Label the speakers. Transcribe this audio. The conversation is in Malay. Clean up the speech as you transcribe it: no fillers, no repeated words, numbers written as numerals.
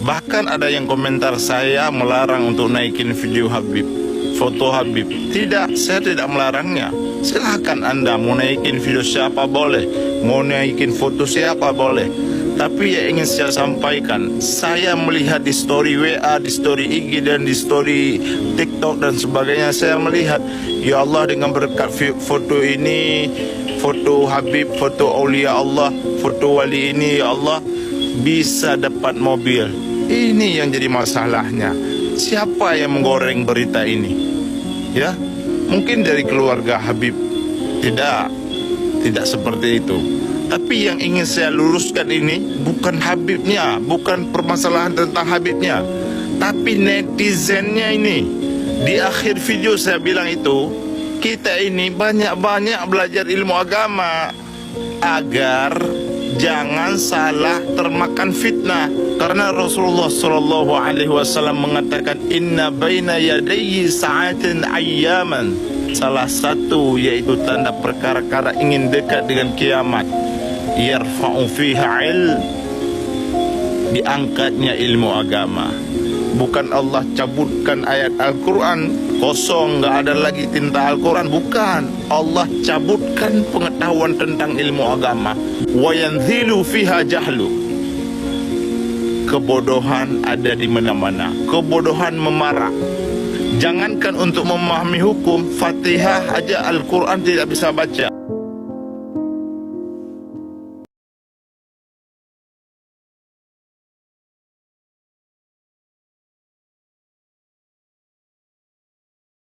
Speaker 1: Bahkan ada yang komentar saya melarang untuk naikin video Habib, foto Habib. Tidak, saya tidak melarangnya. Silahkan Anda mau naikin video siapa boleh, mau naikin foto siapa boleh. Tapi yang ingin saya sampaikan, saya melihat di story WA, di story IG, dan di story TikTok dan sebagainya, saya melihat, ya Allah, dengan berkat foto ini, foto Habib, foto Aulia Allah, foto wali ini, ya Allah, bisa dapat mobil. Ini yang jadi masalahnya. Siapa yang menggoreng berita ini? Ya, mungkin dari keluarga Habib. Tidak seperti itu. Tapi yang ingin saya luruskan ini bukan Habibnya, bukan permasalahan tentang Habibnya, tapi netizennya ini. Di akhir video saya bilang itu, kita ini banyak-banyak belajar ilmu agama agar jangan salah termakan fitnah. Karena Rasulullah SAW mengatakan, inna baina yadayhi sa'atin ayyaman. Salah satu yaitu tanda perkara-kara ingin dekat dengan kiamat, yarfa'u fiha ilm, diangkatnya ilmu agama. Bukan Allah cabutkan ayat Al-Quran kosong, nggak ada lagi tinta Al-Quran. Bukan, Allah cabutkan pengetahuan tentang ilmu agama. Wa yanzilu fiha jahlu. Kebodohan ada di mana-mana. Kebodohan memarak. Jangankan untuk memahami hukum, Fatihah aja Al-Quran tidak bisa baca.